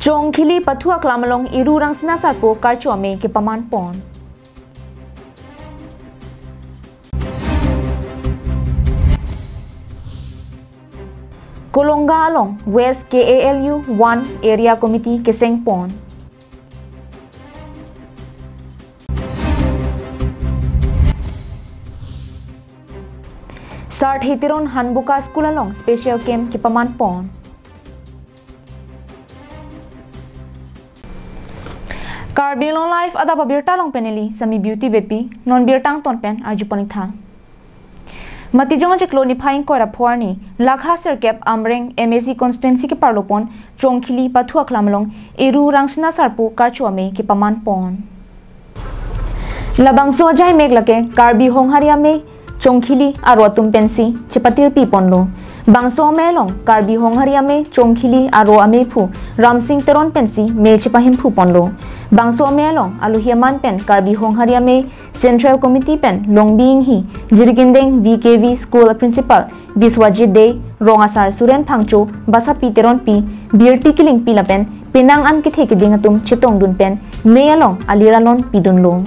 Chong khili pathua klamalong iru rang sina sarpo karcho me ke paman pon. Kolonga along West KALU 1 Area Committee Keseng Pon. Start hitiron Hanbuka School along Special Camp Kipaman Pon. Carbilong life Adap Abirta long peneli sami beauty bepi non birtang ton pen arjuponi tha. Matijong jeklo ni phaing ko rapor ni lakha serkep amreng MSC constituency ke parlopon chongkhili pathua klamlong eru rangsna sarpu karchuame ke paman pon. Labang so jai meglake karbi hongharia me chongkhili aro tum pensi chepatir pi ponlo. Bangso melong karbi hongharia me chongkhili aro ame phu ramsing teron pensi me chepahim phu ponlo. Bangso melong aluhiaman pen karbi hongharia me Central Committee pen longbing hi jirgindeng VKV School Principal Biswajit Day rongasar Suren Phangcho basa piteron pi birti kiling pila pen penang an ki theke dingatum chitong dun pen meyalong aliralon pidunlo.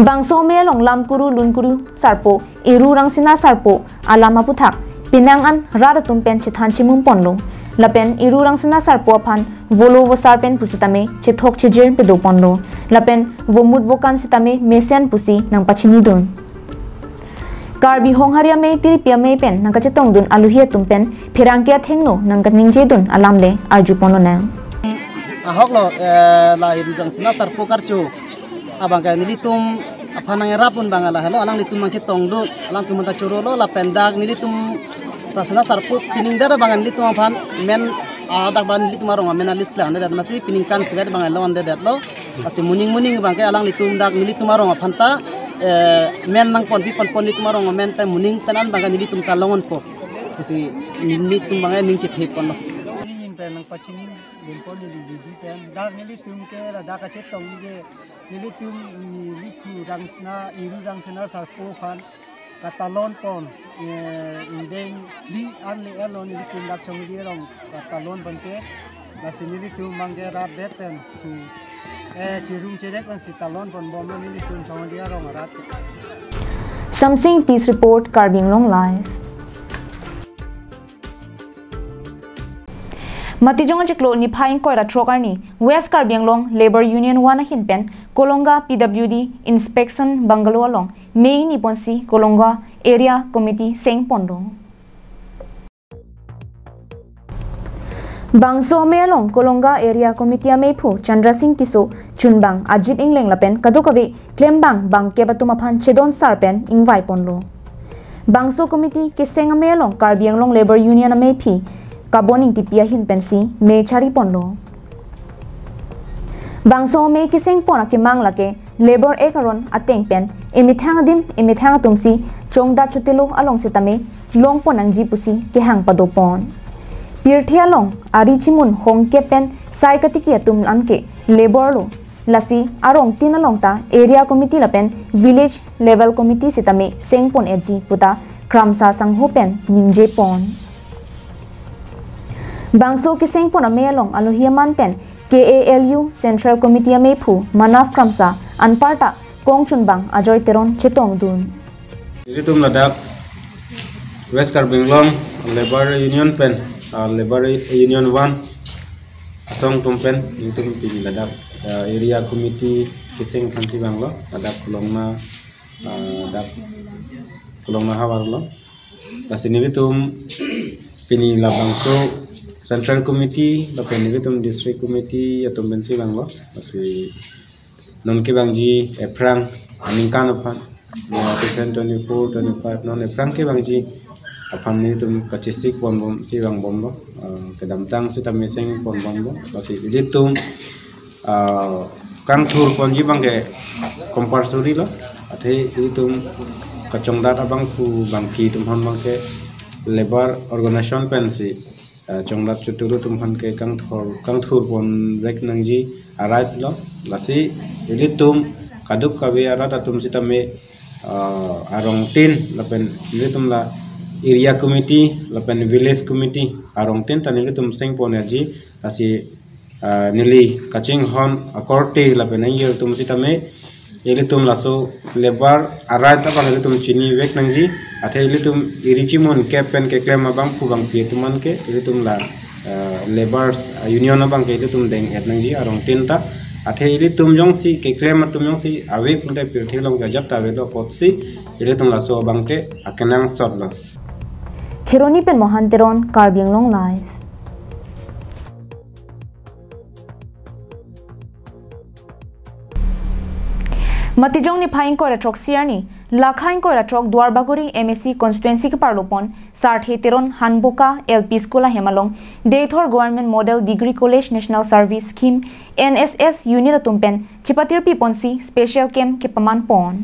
Bangso melong lamkuru lunkuru sarpo iru rangsina sarpo alama puthak penang an raratum pen chithan chimum ponlo. Lapen iru rangsina sarpo phan volo wasar pen pusitame chithok chijir pedo ponlo. Lapen vomut vokan sitame mesian pusi nang pachini dun. Karbi hongharia me tiripia me pen nang kachetong dun aluhia tumpen phirangkia thengno nang kaningje dun alamle arju pono na. Ahok lo la iru rangsina sarpo karcho abang ka nilitum aphanang rapun bangala hello alang litum mang chetong dun alang kumunta churolo la pendag nilitum prasana sarpu pining dada bangan litum aphan men adak ban litum arong men alis plan dada masih piningkan segat bangan lawan dada lo masih muning bangke alang litum dak nilitum arong aphanta men nang pon litum arong men pe muning penan bangan nilitum talongon po masih nilitum bangan ning chethep pon lo ning pe nang paching limpon nilitum pen dak nilitum ke dak kachetong ge nilitum nilipu rangsna iru rangsna sarpu phan katalon pon indeng li anle elon nilitum dak chongdi rong katalon bante nasi nilitum mangera bepen tu cirung cerek kan si talon pon bom nilitum chongdi rong rat. Something Peace Report Carbing Long Live. Matijong jeklo ni phaing koira trokarni West Karbianglong Labor Union 1 hinpen Kolonga PWD Inspection Bangalo along Mei ni ponsi Kolonga Area Committee Seng Pondo. Bangso melong Kolonga Area Committee Mei phu Chandra Singh Tiso Chunbang Ajit Ingleng lapen kadukawi klembang bang ke batumaphan chedon sarpen ingwai ponlo. Bangso Committee ke Seng melong Karbianglong Labor Union Mei phi kaboning tipia hin pensi me chari ponlo. Bangso me kiseng pona ke manglake labor ekaron ateng pen emithang tumsi chongda chutilo along sitame long ponang ji pusi ke hang padopon. Pirthia long ari chimun hongke pen sai katiki atum anke labor lo lasi arong tinalong ta area committee lapen village level committee sitame sengpon eji puta kramsa sangho pen ningje pon. Bangso kiseng pona melong aluhiaman pen KALU Central Committee me phu manaf kramsa anparta kongchunbang ajoy teron chetong dun. Ilitum ladak West Karbianglong Labor Union pen Labor Union 1 song tumpen ilitum pini ladak area committee kiseng phansi banglo ladak kulongna hawarlo tasini ilitum pini labangso Central Committee, lapen ilitum District Committee atum bensi banglo, masih non ke bangji eprang aningkan apan, 2024, 25 non eprang ke bangji apan ilitum kacisik pon si bang bomlo, kedamtang si tamiseng pon bomlo, masih ilitum kang tur ponji bangke compulsory lo, ate ilitum kacongdat abang ku bangki tumhon bangke labor organization pensi. Chonglat chuturu tumhan ke kang thur pon rek nangji arait lo lasi ilitum kaduk kabe arat atum sitame arong tin lapen ilitum la area committee lapen village committee arong ten tanili tum seng ponerji asi nili kaching hon akorte lapen year tum sitame ili tum laso lebar arat apa nili tum chini wek nangji athe ili tum irichimon capen ke claim abang pubang pietuman ke ili tum la labors union abang ke ili tum deng et nangji arong ten ta athe ili tum jong si ke claim tum jong si awe punta pirthi long gajap ta ve do potsi ili tum laso abang ke akenang sot lo Hironi pen mohanteron Karbiang Long Live. Matijong ni phaing ko ratrok siarni lakhain ko ratrok Dwarbaguri MSC constituency ke parlopon sarthe teron Hanboka LP School Hemalong Deithor Government Model Degree College National Service Scheme NSS Unit Tumpen Chipatir Piponsi Special Camp ke paman pon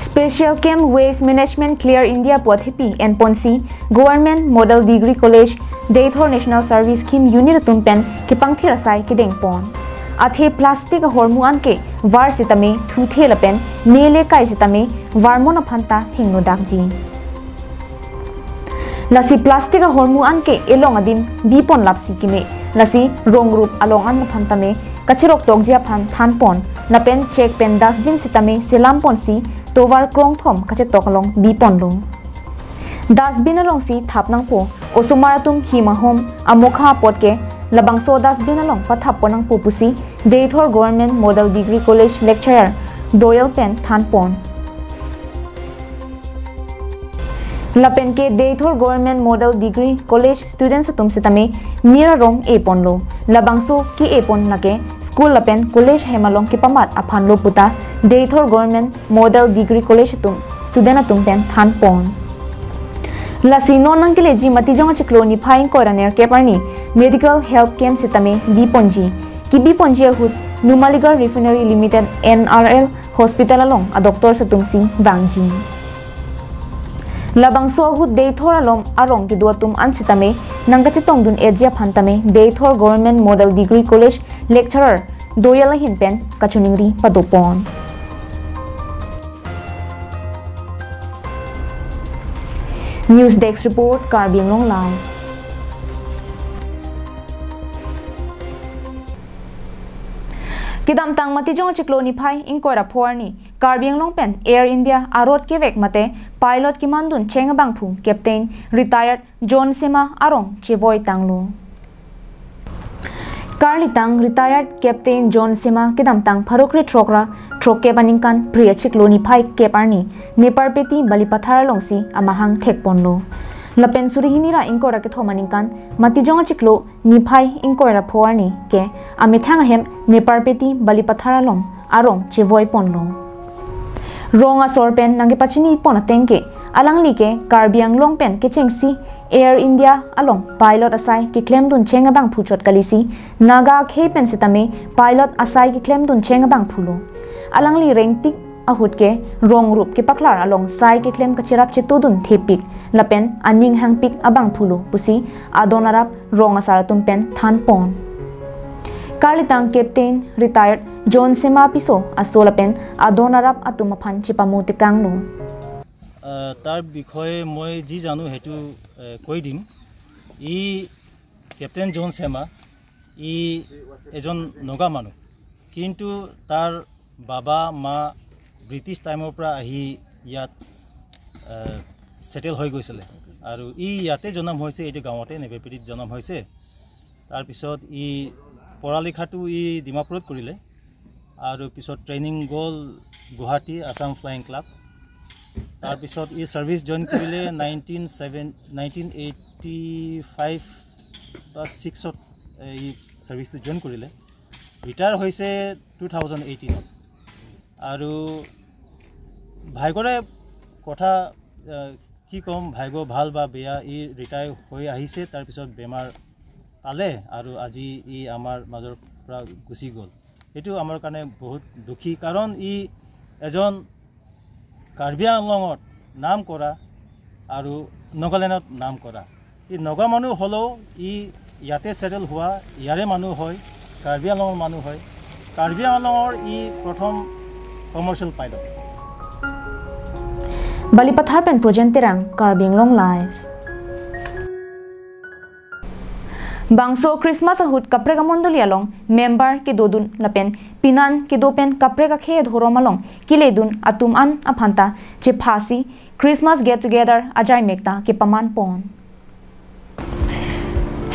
Special Camp Waste Management Clear India Puathepi and Ponsi Government Model Degree College Deithor National Service Scheme Unit Tumpen ke pangthirasai ke dengpon athe plastic hormuan ke var sitame thuthe lapen mele kai sitame varmona phanta hingno dakji lasi plastic hormuan ke elong adim bipon lapsi kime lasi rong rup along an phanta me kachirok tokjia phan thanpon lapen check pen dustbin sitame selam ponsi tovar krong thom kache tokalong bipon lo dustbin along si thapnang po osumaratum himahom amokha potke labangso dustbin along pathaponang pupusi Deithor Government Model Degree College lecturer Doyle Pen Thanpon lapen ke Deithor Government Model Degree College students tum sitame mira rong epon lo labangso ki epon lake school lapen college hemalong ki pamat aphan lo puta Deithor Government Model Degree College tum student tum pen Thanpon lasino nang ke leji matijong chiklo ni phaing ko raner ke parni medical help camp sitame biponji ki biponji hut Numaligarh Refinery Limited NRL hospital along a doctor satungsi bangji labangso hut Deithor alom arong ki duatum an sitame nangkachi tongdun ejia phantame Deithor Government Model Degree College lecturer Doyala hinpen kachuningri padopon News Desk report Karbiang Long Live Kidam tang matijong chikloni phai inkora phorni Karbiang Long pen Air India arot ke vek mate pilot ki mandun chenga bangphu captain retired John Sema arong chevoi tanglu Karlitang retired captain John Sema kidam tang pharokre trokra trokke baningkan priya chikloni phai keparni neparpeti balipathara longsi amahang thekponlo lapen surihinira inkora ke thomaningkan matijong chiklo niphai inkora phoarni ke amithang hem neparpeti balipathara long arong chevoi ponlo ronga sorpen nange pachini ponatengke alangli ke Karbiang Long pen ke chengsi Air India along pilot asai ki claim dun chenga bang phuchot kalisi naga khepen sitame pilot asai ki claim dun chenga bang phulo alangli rengtik ahut ke rong rup ke paklar along sai ke claim ka chirap che tudun thepik lapen aning hangpik abang phulo pusi adonarap rong asaratum pen thanpon Karlitang captain retired John Sema piso asolapen adonarap atumaphan chipamote kanglo তাৰ বিষয়ে মই যি জানো হেতু কৈ দিম ই ক্যাপ্টেন জন সেমা ই এজন নগা মানুহ কিন্তু তাৰ বাবা মা ব্ৰিটিছ টাইমৰ পৰা আহি ইয়াত সেটেল হৈ গৈছিল আৰু ই ইয়াতে জন্ম হৈছে এই গাঁৱতে নেবেপিৰিত জন্ম হৈছে তাৰ পিছত ই পঢ়া-লিখাটো ই ডিমাপুৰত কৰিলে আৰু পিছত ট্ৰেইনিং গ'ল গুৱাহাটী আসাম ফ্লাইং ক্লাব তাৰ পিছত ই সাৰ্ভিস জয়েন কৰিলে 1985 বা 6 ত ই সাৰ্ভিস জয়েন কৰিলে ৰিটায়াৰ হৈছে 2018 আৰু ভাইগৰে কথা কি কম ভাইগ ভাল বা বেয়া ই ৰিটায়াৰ হৈ আহিছে তাৰ পিছত বেমাৰ পালে আৰু আজি ই আমাৰ মাজৰ পৰা গুচি গ'ল এটো আমাৰ কাৰণে বহুত দুখী কাৰণ ই এজন Karbiang Longot নাম কৰা আৰু নগালেণ্ডত নাম কৰা ই নগা মানুহ হলো ই ইয়াতে সেটেল হোৱা ইয়াৰে মানুহ হয় Karbiang Long মানুহ হয় Karbiang Longৰ ই প্ৰথম commercial pilot Balipathar pen project terang Karbing long life. Bangso Christmas ahut kaprega mondoli along member ke dodun lapen pinan ke dopen kaprega khe dhoromalong kiledun atum an aphanta che phasi Christmas get together ajai mekta ke paman pon.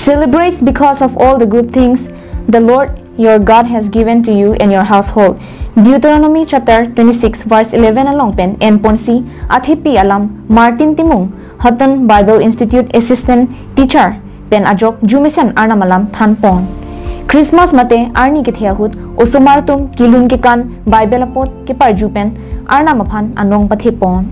Celebrates because of all the good things the Lord your God has given to you and your household. Deuteronomy chapter 26 verse 11 along pen Mponsi Athipi alam Martin Timung Houghton Bible Institute assistant teacher pen ajok Jumisen arna malam than pon. Christmas mate arni ke theahut osomar tum kilun ke kan Bible apot ke parju pen arna maphan anong pathe pon.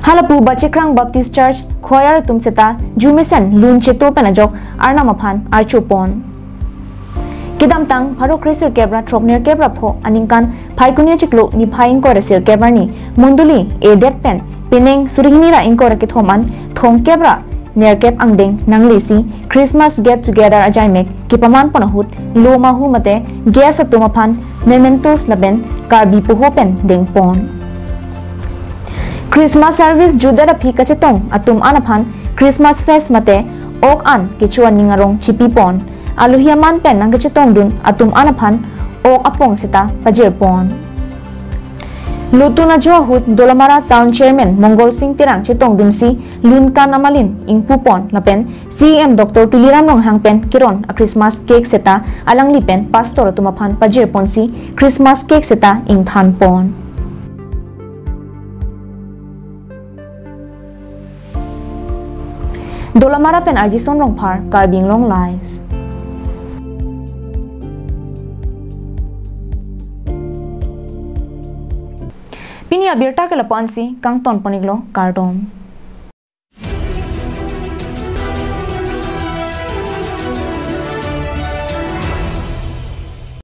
Halapu Bachekrang Baptist Church khoyar tum seta Jumisen lun cheto pen ajok arna maphan archu pon. Kidam tang pharo kresir kebra tropner kebra pho aningkan phaikunia chiklo ni phaing ko resir kebra ni munduli Adap pen peneng surihini ra ingko ra ke thoman thong kebra nerkep angdeng nanglesi Christmas get together ajaimek ki paman panahut lo mahu mate gas atumaphan mementos laben karbi puho pen deng pon. Christmas service judara phika chetong atum anaphan Christmas fest mate ok an kichuan ningarong chipi pon aluhiaman pen nang chetong dun atum anaphan ok apong sita pajir pon. Lutuna Johut Dolamara Town Chairman Mongol Singh Tirang Chetong Dunsi Lunkan Amalin Ingpu Pon Lapen CM Dr. Tuliram Rong Hangpen Kiron a Christmas cake seta alang lipen pastor tumaphan pajir ponsi Christmas cake seta ing than pon. Dolamara pen Arjison Rong Par Karbing long life. Pini Abirta ke lapansi kang ton paniglo kardom.